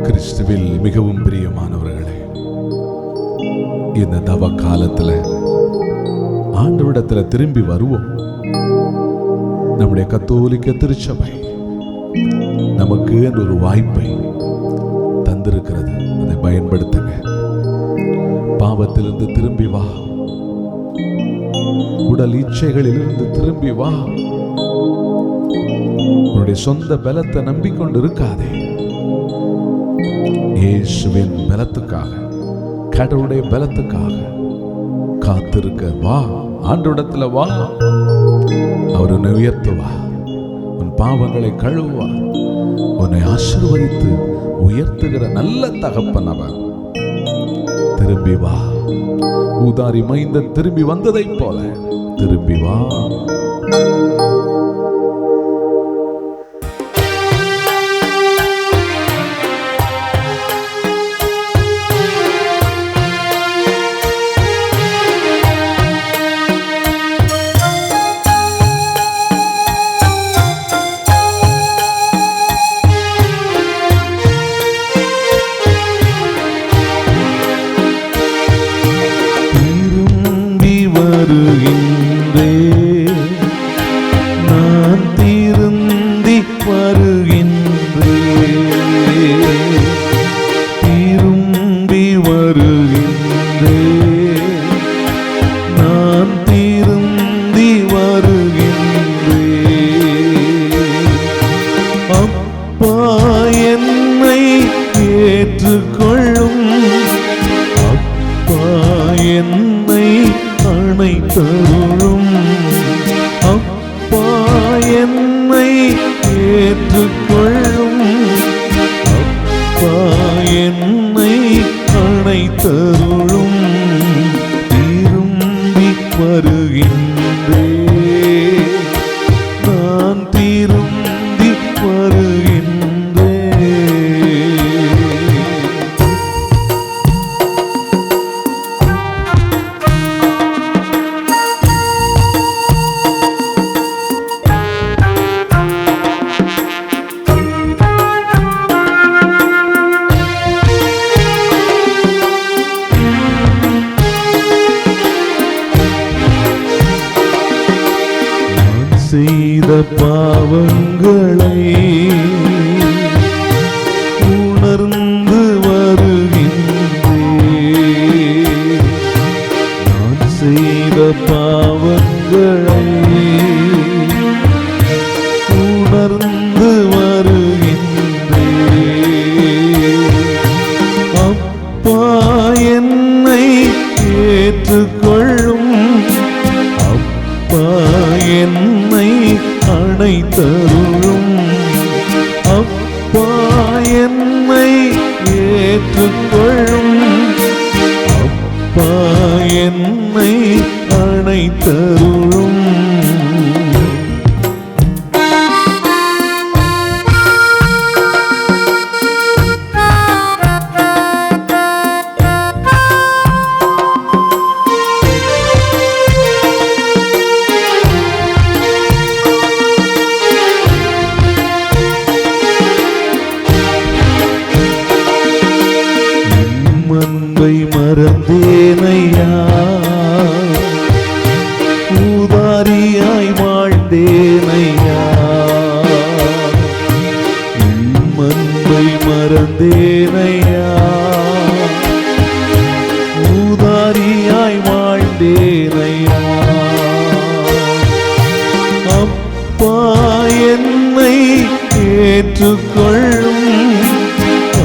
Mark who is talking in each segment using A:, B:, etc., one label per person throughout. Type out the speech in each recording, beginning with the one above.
A: கிறிஸ்துவில் மிகவும் பிரியமானவர்களே, இந்த தவ காலத்துல ஆண்டவரிடத்துல திரும்பி வருவோம். நம்முடைய கத்தோலிக்க திருச்சபை நமக்கு ஒரு வாய்ப்பை தந்திருக்கிறது. அதை பயன்படுத்துங்க. பாவத்திலிருந்து திரும்பி வா, உடல் இச்சைகளிலிருந்து திரும்பி வா. உன்னுடைய சொந்த பலத்தை நம்பிக்கொண்டு இருக்காதே. இயேசுவின் பலத்துக்காக, கடவுளுடைய பலத்துக்காக காத்திருக்க வா. ஆண்டவரிடத்துல வா. அவர் உன்னை உயர்த்துவார், உன் பாவங்களை கழுவுவார், உன்னை ஆசீர்வதித்து உயர்த்துகிற நல்ல தகப்பன் அவர். திரும்பி வா. ஊதாரி மைந்தன் திரும்பி வந்ததை போல திரும்பி வா.
B: நான் திருந்தி வருகின்றேன். அப்பா என்னை ஏற்றுக்கொள்ளும். அப்பா என்னை அணைத்தருளும். அப்பா என்னை ஏற்றுக்கொள்ளும். அப்பா என்னை அணைத்தருளும். திரும்பி வருகின்றேன். நான் திரும்பி வருகின்றேன். செய்த பாவங்களை உணர்ந்து வருகின்றேன். நான் செய்த பாவங்களை உணர்ந்து வருகின்றேன். அப்பா என்னை ஏற்றுக்கொள்ளும். அப்பா என்னை அணைத்தருளும். அப்பா என்னை ஏற்றுக்கொள்ளும். அப்பா என்னை அணைத்தருளும். அன்பை மறந்தேனையா, ஊதாரியாய் வாழ்ந்தேனையா. அன்பை மறந்தேனையா, ஊதாரியாய் வாழ்ந்தேனையா. அப்பா என்னை ஏற்றுக்கொள்ளும்.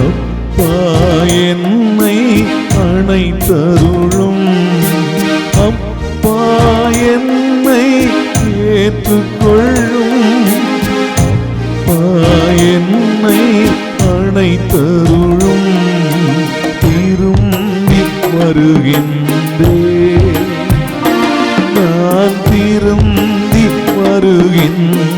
B: அப்பா என்னை அணைத்தருளும். அப்பா என்னை ஏற்றுக்கொள்ளும். அப்பா என்னை அணைத்தருளும். திரும்பி வருகின்றேன். நான் திரும்பி வருகின்றேன்.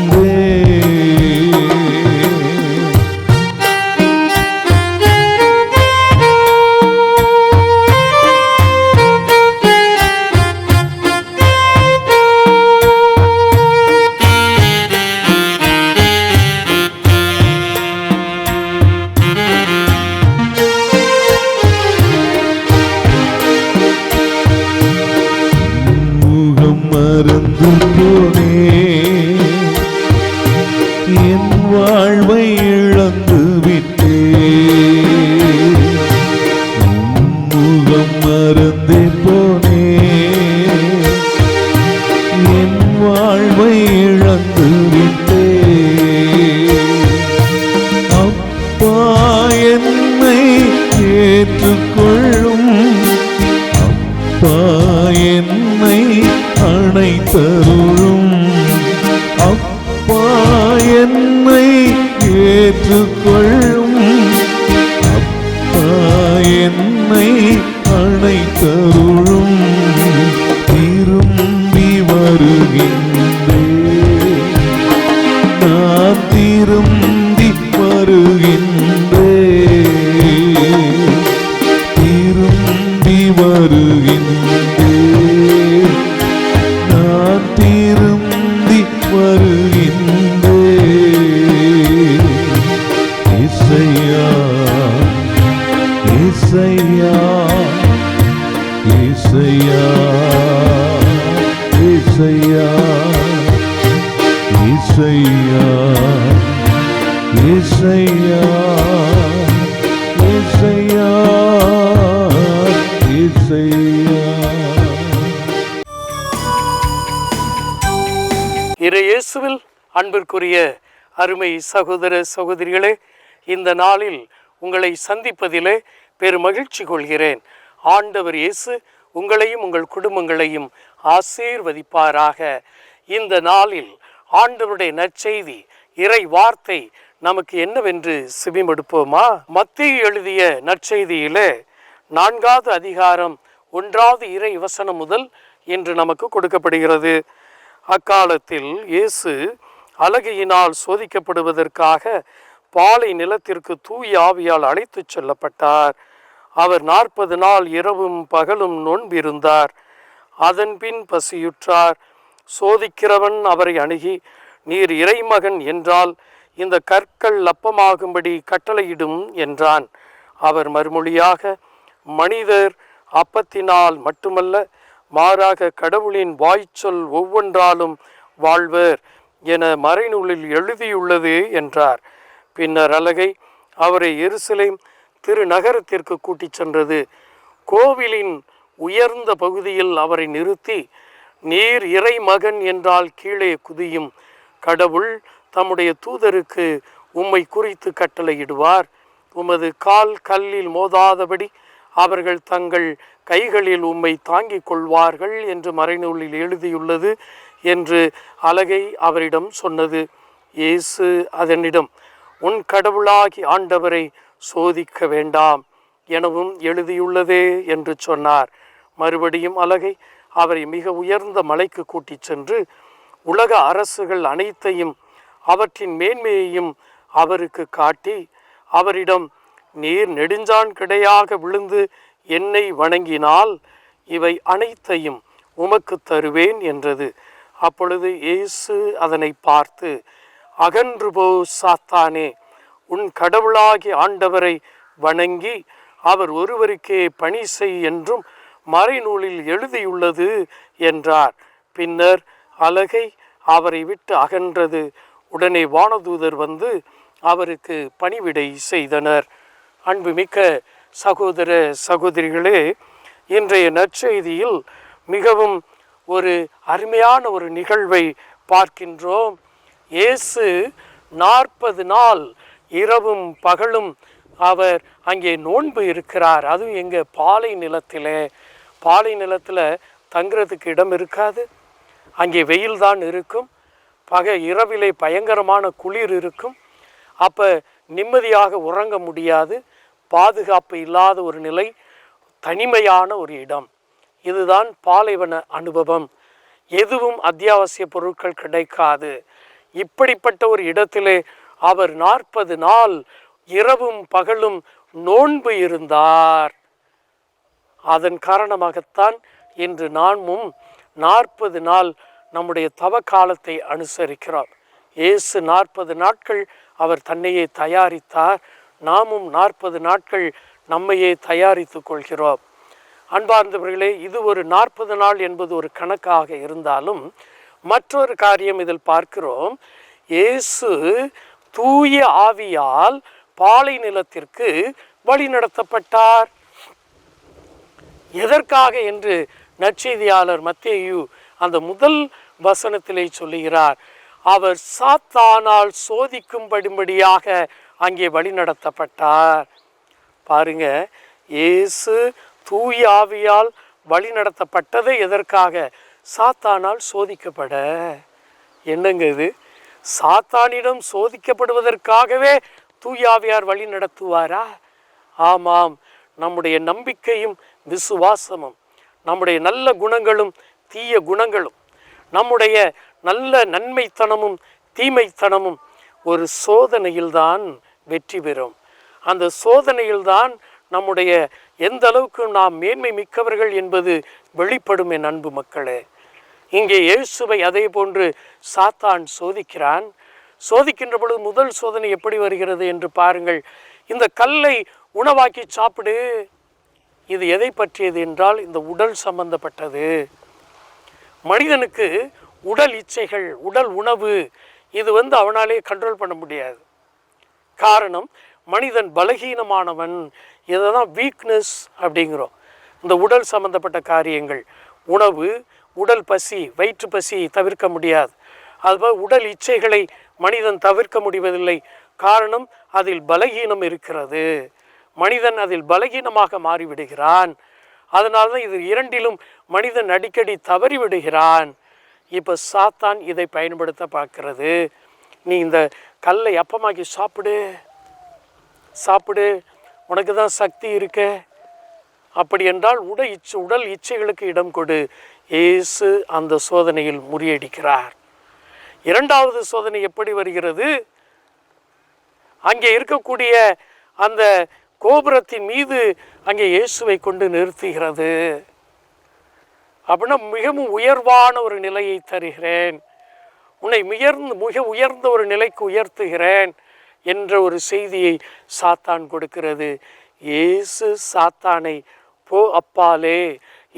B: என்னை ஏற்றுக்கொள்ளும், அப்பா என்னை அணைத்தருளும். திரும்பி வருகின்றேன், நான் திரும்பி வருகின்றேன், திரும்பி வருகின்றேன், நான் திரும்பி வருகின்றேன். இசையா இசையா இசையா இசையா இசையா இசையா இசையா இசையா.
C: இயேசுவில் அன்பிற்குரிய அருமை சகோதர சகோதரிகளே, இந்த நாளில் உங்களை சந்திப்பதிலே பெருமகிழ்ச்சி கொள்கிறேன். ஆண்டவர் இயேசு உங்களையும் உங்கள் குடும்பங்களையும் ஆசீர்வதிப்பாராக. இந்த நாளில் ஆண்டவருடைய நற்செய்தி இறை வார்த்தை நமக்கு என்னவென்று செவிமடுப்போமா? மத்தேயு எழுதிய நற்செய்தியிலே 4வது அதிகாரம் 1வது இறை வசனம் முதல் இன்று நமக்கு கொடுக்கப்படுகிறது. அக்காலத்தில் இயேசு அலகையினால் சோதிக்கப்படுவதற்காக பாலை நிலத்திற்கு தூய ஆவியால் அழைத்துச் செல்லப்பட்டார். அவர் 40 நாள் இரவும் பகலும் நோன்பிருந்தார். அதன் பின் பசியுற்றார். சோதிக்கிறவன் அவரை அணுகி, நீர் இறைமகன் என்றால் இந்த கற்கள் அப்பமாகும்படி கட்டளையிடும் என்றான். அவர் மறுமொழியாக, மனிதர் அப்பத்தினால் மட்டுமல்ல, மாறாக கடவுளின் வாய்ச்சொல் ஒவ்வொன்றாலும் வாழ்வர் என மறைநூலில் எழுதியுள்ளது என்றார். பின்னர் அலகை அவரை எருசலேம் திருநகரத்திற்கு கூட்டிச் சென்றது. கோவிலின் உயர்ந்த பகுதியில் அவரை நிறுத்தி, நீர் இறை மகன் என்றால் கீழே குதியும். கடவுள் தம்முடைய தூதருக்கு உம்மை குறித்து கட்டளையிடுவார். உமது கால் கல்லில் மோதாதபடி அவர்கள் தங்கள் கைகளில் உம்மை தாங்கிக் கொள்வார்கள் என்று மறைநூலில் எழுதியுள்ளது என்று அலகை அவரிடம் சொன்னது. இயேசு அதனிடம், உன் கடவுளாகி ஆண்டவரை சோதிக்க வேண்டாம் எனவும் எழுதியுள்ளதே என்று சொன்னார். மறுபடியும் அலகை அவரை மிக உயர்ந்த மலைக்கு கூட்டிச் சென்று உலக அரசுகள் அனைத்தையும் அவற்றின் மேன்மையையும் அவருக்கு காட்டி அவரிடம், நீர் நெடுஞ்சான் கிடையாக விழுந்து என்னை வணங்கினால் இவை அனைத்தையும் உமக்கு தருவேன் என்றது. அப்பொழுது இயேசு அதனை பார்த்து, அகன்று போ சாத்தானே, உன் கடவுளாகி ஆண்டவரை வணங்கி அவர் ஒருவருக்கே பணி செய் என்றும் மறைநூலில் எழுதியுள்ளது என்றார். பின்னர் அலகை அவரை விட்டு அகன்றது. உடனே வானதூதர் வந்து அவருக்கு பணிவிடை செய்தனர். அன்புமிக்க சகோதர சகோதரிகளே, இன்றைய நற்செய்தியில் மிகவும் ஒரு அருமையான ஒரு நிகழ்வை பார்க்கின்றோம். இயேசு 40 நாள் இரவும் பகலும் அவர் அங்கே நோன்பு இருக்கிறார். அதுவும் எங்கே? பாலை நிலத்தில் தங்குறதுக்கு இடம் இருக்காது. அங்கே வெயில் தான் இருக்கும். இரவிலே பயங்கரமான குளிர் இருக்கும். அப்போ நிம்மதியாக உறங்க முடியாது. பாதுகாப்பு இல்லாத ஒரு நிலை, தனிமையான ஒரு இடம். இதுதான் பாலைவன அனுபவம். எதுவும் அத்தியாவசிய பொருட்கள் கிடைக்காது. இப்படிப்பட்ட ஒரு இடத்திலே அவர் 40 நாள் இரவும் பகலும் நோன்பு இருந்தார். அதன் காரணமாகத்தான் இன்று நாமும் 40 நாள் நம்முடைய தவ காலத்தை அனுசரிக்கிறோம். இயேசு 40 நாட்கள் அவர் தன்னையே தயாரித்தார். நாமும் 40 நாட்கள் நம்மையே தயாரித்து கொள்கிறோம். அன்பார்ந்தவர்களே, இது ஒரு 40 நாள் என்பது ஒரு கணக்காக இருந்தாலும் மற்றொரு காரியம் இதில் பார்க்கிறோம். இயேசு தூய ஆவியால் பாலை நிலத்திற்கு வழி நடத்தப்பட்டார். எதற்காக என்று நற்செய்தியாளர் மத்தேயு அந்த முதல் வசனத்திலே சொல்லுகிறார். அவர் சாத்தானால் சோதிக்கும்படியாக அங்கே வழி நடத்தப்பட்டார். பாருங்க, இயேசு தூய ஆவியால் வழி நடத்தப்பட்டது எதற்காக? சாத்தானால் சோதிக்கப்பட. என்னங்க இது? சாத்தானிடம் சோதிக்கப்படுவதற்காகவே தூயாவியார் வழி நடத்துவாரா? ஆமாம். நம்முடைய நம்பிக்கையும் விசுவாசமும், நம்முடைய நல்ல குணங்களும் தீய குணங்களும், நம்முடைய நல்ல நன்மைத்தனமும் தீமைத்தனமும் ஒரு சோதனையில்தான் வெற்றி பெறும். அந்த சோதனையில்தான் நம்முடைய எந்த அளவுக்கு நாம் மேன்மை மிக்கவர்கள் என்பது வெளிப்படும். என் அன்பு மக்களே, இங்கே இயேசுவை அதே போன்று சாத்தான் சோதிக்கிறான். சோதிக்கின்ற பொழுது முதல் சோதனை எப்படி வருகிறது என்று பாருங்கள். இந்த கல்லை உணவாக்கி சாப்பிடு. இது எதை பற்றியது என்றால் இந்த உடல் சம்பந்தப்பட்டது. மனிதனுக்கு உடல் இச்சைகள், உடல் உணவு, இது அவனாலே கண்ட்ரோல் பண்ண முடியாது. காரணம், மனிதன் பலகீனமானவன். இதை தான் வீக்னஸ் அப்படிங்கிறோம். இந்த உடல் சம்பந்தப்பட்ட காரியங்கள், உணவு, உடல் பசி, வயிற்று பசி தவிர்க்க முடியாது. அதுபோல் உடல் இச்சைகளை மனிதன் தவிர்க்க முடிவதில்லை. காரணம், அதில் பலகீனம் இருக்கிறது. மனிதன் அதில் பலகீனமாக மாறிவிடுகிறான். அதனால தான் இது இரண்டிலும் மனிதன் அடிக்கடி தவறிவிடுகிறான். இப்போ சாத்தான் இதை பயன்படுத்த பார்க்கிறது. நீ இந்த கல்லை அப்பமாக்கி சாப்பிடு, சாப்பிடு, உனக்கு தான் சக்தி இருக்க. அப்படி என்றால் உடல் இச்சைகளுக்கு இடம் கொடு. இயேசு அந்த சோதனையில் முறியடிக்கிறார். இரண்டாவது சோதனை எப்படி வருகிறது? அங்கே இருக்கக்கூடிய அந்த கோபுரத்தின் மீது அங்கே இயேசுவை கொண்டு நிறுத்துகிறது. அப்படின்னா மிகவும் உயர்வான ஒரு நிலையை தருகிறேன், உன்னை மிக உயர்ந்த ஒரு நிலைக்கு உயர்த்துகிறேன் என்ற ஒரு செய்தியை சாத்தான் கொடுக்கிறது. இயேசு சாத்தானை போ அப்பாலே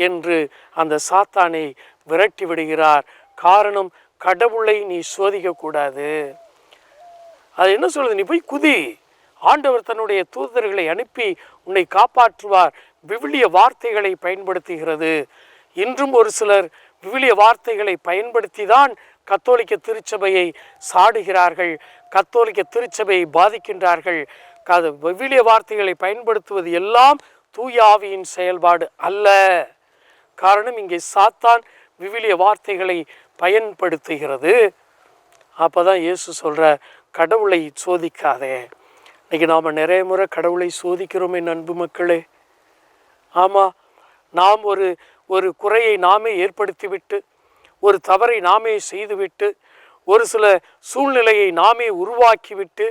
C: என்று அந்த சாத்தானை விரட்டி விடுகிறார். காரணம், கடவுளை நீ சோதிக்கக்கூடாது. அது என்ன சொல்றது? நீ போய் குதி, ஆண்டவர் தன்னுடைய தூதர்களை அனுப்பி உன்னை காப்பாற்றுவார். விவிலிய வார்த்தைகளை பயன்படுத்துகிறது. இன்றும் ஒரு சிலர் விவிலிய வார்த்தைகளை பயன்படுத்தி தான் கத்தோலிக்க திருச்சபையை சாடுகிறார்கள், கத்தோலிக்க திருச்சபையை பாதிக்கின்றார்கள். விவிலிய வார்த்தைகளை பயன்படுத்துவது எல்லாம் தூய ஆவியின் செயல்பாடு அல்ல. காரணம், இங்கே சாத்தான் விவிலிய வார்த்தைகளை பயன்படுத்துகிறது. அப்போ தான் இயேசு சொல்கிற, கடவுளை சோதிக்காதே. இன்றைக்கி நாம் நிறைய முறை கடவுளை சோதிக்கிறோமே அன்பு மக்களே. ஆமாம், நாம் ஒரு குறையை நாமே ஏற்படுத்திவிட்டு, ஒரு தவறை நாமே செய்துவிட்டு, ஒரு சில சூழ்நிலையை நாமே உருவாக்கிவிட்டு,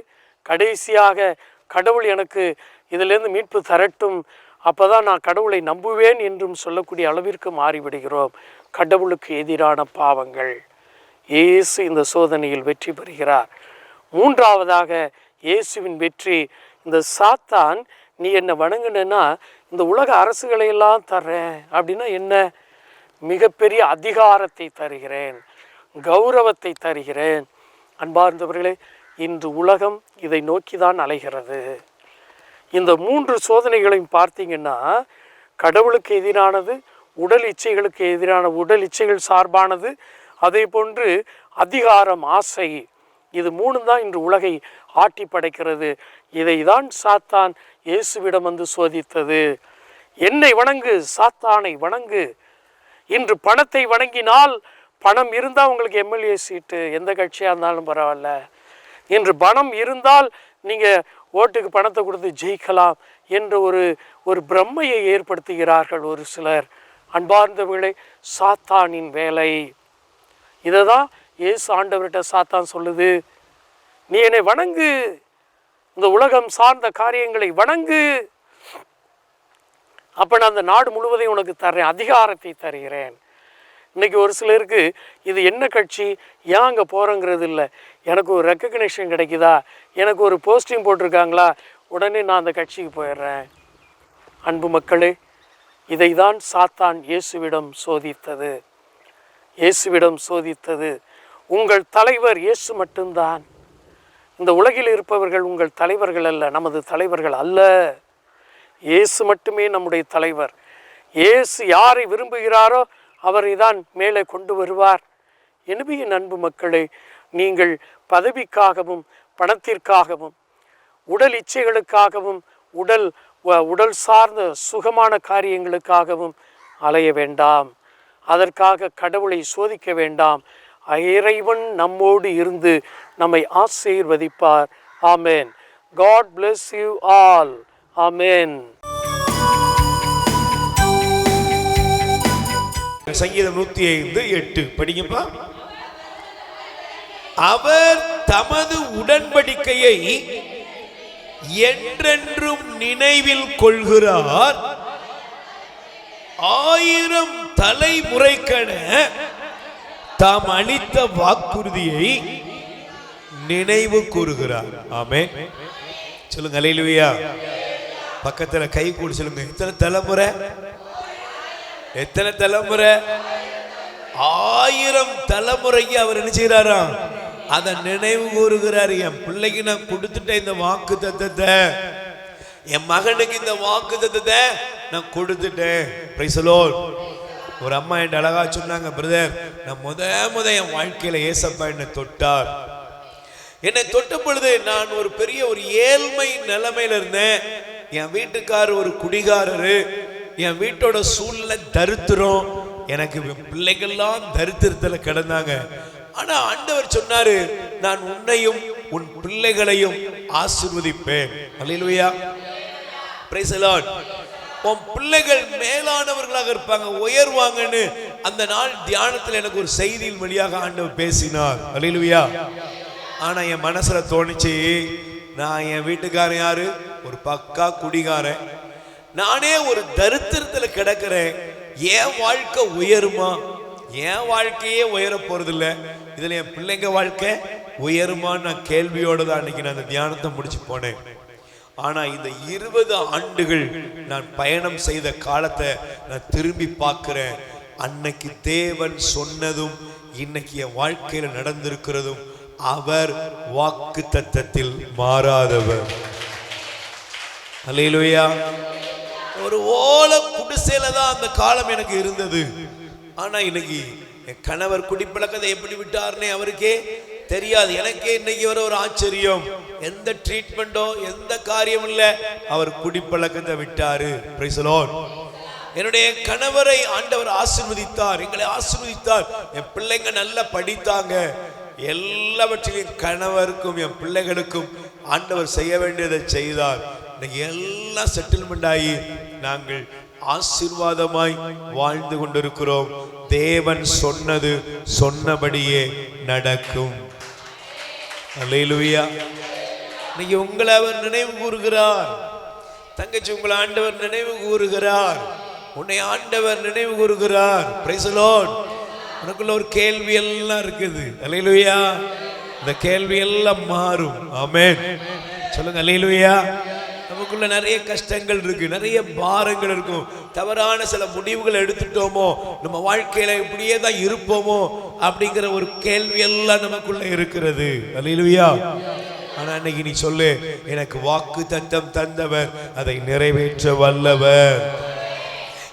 C: கடைசியாக கடவுள் எனக்கு இதிலேருந்து மீட்பு தரட்டும், அப்போ தான் நான் கடவுளை நம்புவேன் என்றும் சொல்லக்கூடிய அளவிற்கு மாறிவிடுகிறோம். கடவுளுக்கு எதிரான பாவங்கள். இயேசு இந்த சோதனையில் வெற்றி பெறுகிறார். மூன்றாவதாக இயேசுவின் வெற்றி. இந்த சாத்தான், நீ என்னை வணங்குனா இந்த உலக அரசுகளையெல்லாம் தர்றேன் அப்படின்னா என்ன? மிகப்பெரிய அதிகாரத்தை தருகிறேன், கௌரவத்தை தருகிறேன். அன்பார்ந்தவர்களே, இன்று உலகம் இதை நோக்கி தான் அலைகிறது. இந்த மூன்று சோதனைகளையும் பார்த்தீங்கன்னா, கடவுளுக்கு எதிரானது, உடல் இச்சைகளுக்கு எதிரான உடல் இச்சைகள் சார்பானது, அதே போன்று அதிகாரம், ஆசை, இது மூணும் தான் இன்று உலகை ஆட்டி படைக்கிறது. இதை தான் சாத்தான் இயேசுவிடம் வந்து சோதித்தது. என்னை வணங்கு, சாத்தானை வணங்கு. இன்று பணத்தை வணங்கினால், பணம் இருந்தால் உங்களுக்கு எம்எல்ஏ சீட்டு, எந்த கட்சியாக இருந்தாலும் பரவாயில்ல. இன்று பணம் இருந்தால் நீங்கள் ஓட்டுக்கு பணத்தை கொடுத்து ஜெயிக்கலாம் என்ற ஒரு பிரம்மையை ஏற்படுத்துகிறார்கள் ஒரு சிலர். அன்பார்ந்தவர்களே, சாத்தானின் வேலை. இதை தான் இயேசு ஆண்டவர்கிட்ட சாத்தான் சொல்லுது, நீ என்னை வணங்கு, இந்த உலகம் சார்ந்த காரியங்களை வணங்கு, அப்போ நான் அந்த நாடு முழுவதையும் உனக்கு தர்றேன், அதிகாரத்தை தருகிறேன். இன்றைக்கி ஒரு சிலருக்கு இது என்ன கட்சி, ஏன் அங்கே போகிறேங்கிறது இல்லை, எனக்கு ஒரு ரெக்கக்னேஷன் கிடைக்குதா, எனக்கு ஒரு போஸ்டிங் போட்டிருக்காங்களா, உடனே நான் அந்த கட்சிக்கு போயிடுறேன். அன்பு மக்களே, இதை தான் சாத்தான் இயேசுவிடம் சோதித்தது. இயேசுவிடம் சோதித்தது. உங்கள் தலைவர் இயேசு மட்டும்தான். இந்த உலகில் இருப்பவர்கள் உங்கள் தலைவர்கள் அல்ல, நமது தலைவர்கள் அல்ல. இயேசு மட்டுமே நம்முடைய தலைவர். இயேசு யாரை விரும்புகிறாரோ அவரை தான் மேலே கொண்டு வருவார். எனவே என் அன்பு மக்களே, நீங்கள் பதவிக்காகவும் பணத்திற்காகவும் உடல் இச்சைகளுக்காகவும் உடல் சார்ந்த சுகமான காரியங்களுக்காகவும் அலைய வேண்டாம். அதற்காக கடவுளை சோதிக்க வேண்டாம். இறைவன் நம்மோடு இருந்து நம்மை ஆசீர்வதிப்பார். ஆமென். God bless you all. ஆமென்.
D: சங்கீதம் 105:8 படிங்கப்பா. அவர் தமது உடன்படிக்கையை என்றென்றும் நினைவில் கொள்கிறார். 1000 தலைமுறைக்கென தாம் அளித்த வாக்குறுதியை நினைவு கூறுகிறார். ஆமென். சொல்லுங்க அல்லேலூயா. பக்கத்துல கை கூடி சொல்லுங்க. எத்தனை தலைமுறை? எத்தனை தலைமுறை? 1000 தலைமுறைக்கு அவர் என்ன செய்யறாராம்? அதை நினைவு கூறுகிறார். என் பிள்ளைக்கு நான் கொடுத்துட்டேன் இந்த வாக்கு தத்தத்தை, என் மகனுக்கு இந்த வாக்கு தத்தத்தை நான் கொடுத்துட்டேன். Price the Lord. ஒரு அம்மா என் அழகா சொன்னாங்க, பிரதர் நான் முத என் வாழ்க்கையில ஏசப்பா என்னை தொட்டார். என்னை தொட்ட பொழுது நான் ஒரு பெரிய ஒரு ஏழ்மை நிலைமையில இருந்தேன். என் வீட்டுக்காரர் ஒரு குடிகாரரு, என் வீட்டோட சூழ்நிலை தரித்திரம், எனக்கு பிள்ளைகள்லாம் தரித்திரத்துல கிடந்தாங்க. ஆனா ஆண்டவர் சொன்னாரு, நான் உன்னையும் உன் பிள்ளைகளையும் ஆசீர்வதிப்பேன். அல்லேலூயா. Praise the Lord. உன் பிள்ளைகள் மேலானவர்களாக இருப்பாங்க, உயர்வாங்கன்னு அந்த நாள் தியானத்தில் எனக்கு ஒரு செய்தியின் வழியாக ஆண்டவர் பேசினார். அல்லேலூயா. ஆனா என் மனசுல தோணுச்சு, நான் என் வீட்டுக்காரன் யாரு? ஒரு பக்கா குடிகாரன். நானே ஒரு தரித்திரத்துல கிடக்கிறேன். என் வாழ்க்கை உயருமா? என் வாழ்க்கையே உயர போறதில்ல, இதுல என் பிள்ளைங்க வாழ்க்கை உயருமான்னு நான் கேள்வியோட தான் அன்னைக்கு நான் அந்த தியானத்தை முடிச்சு போனேன். ஆனா இந்த 20 ஆண்டுகள் நான் பயணம் செய்த காலத்தை நான் திரும்பி பார்க்கிறேன். அன்னைக்கு தேவன் சொன்னதும் இன்னைக்கு என் வாழ்க்கையில நடந்திருக்கிறதும், அவர் வாக்கு தத்தத்தில் மாறாதவர். அல்லேலூயா. ஒரு ஓலை குடிசையில தான் அந்த காலம் எனக்கு இருந்தது. ஆனா இன்னைக்கு என் கணவர் குடிப்பழக்கத்தை எப்படி விட்டார்னே அவருக்கே தெரியாது. எனக்கே இன்னைக்கு வர ஒரு ஆச்சரியம். எந்த ட்ரீட்மெண்டோ எந்த காரியம் இல்ல, அவர் குடிப்பழக்கத்தை விட்டாரு. Price the Lord. என்னுடைய கணவரை ஆண்டவர் ஆசீர்வதித்தார், எங்களை ஆசீர்வதித்தார். என் பிள்ளைங்க நல்லா படித்தாங்க. எல்லாவற்றையும் கணவருக்கும் என் பிள்ளைகளுக்கும் ஆண்டவர் செய்ய வேண்டியதை செய்தார். இன்னைக்கு எல்லாம் செட்டில்மெண்ட் ஆகி நாங்கள் ஆசீர்வாதமாய் வாழ்ந்து கொண்டிருக்கிறோம். தேவன் சொன்னது சொன்னபடியே நடக்கும். அல்லேலூயா. இன்னைக்கு உங்களை அவர் நினைவு கூறுகிறார். தங்கச்சி, உங்களை ஆண்டவர் நினைவு கூறுகிறார். உன்னை ஆண்டவர் நினைவு கூறுகிறார். Price the Lord. உனக்குள்ள ஒரு கேள்வி எல்லாம் இருக்குது. அல்லேலூயா. இந்த கேள்வி எல்லாம் மாறும். ஆமென். சொல்லுங்க அல்லேலூயா. நமக்குள்ள நிறைய கஷ்டங்கள் இருக்கு, நிறைய பாரங்கள் இருக்கும். தவறான சில முடிவுகள் எடுத்துட்டோமோ, நம்ம வாழ்க்கையில இப்படியே தான் இருப்போமோ அப்படிங்கிற ஒரு கேள்வி எல்லாம் நமக்குள்ள இருக்கிறது. அல்லேலூயா. ஆனா இன்னைக்கு நீ சொல்லு, எனக்கு வாக்கு தத்தம் தந்தவர் அதை நிறைவேற்ற வல்லவர்.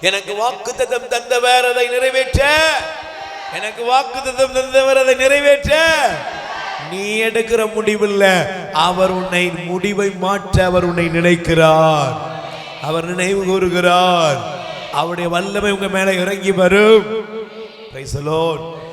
D: எனக்கு வாக்கு தத்தம் தந்தவர் அதை நிறைவேற்ற, எனக்கு வாக்கு தத்தம் தந்தவர் அதை நிறைவேற்ற. நீ எடுக்கிற முடிவில்ல, அவர் உன்னை முடிவை மாற்ற அவர் உன்னை நினைக்கிறார். அவர் நினைவு கூறுகிறார். அவருடைய வல்லமை உங்க மேல இறங்கி வரும். Price the Lord.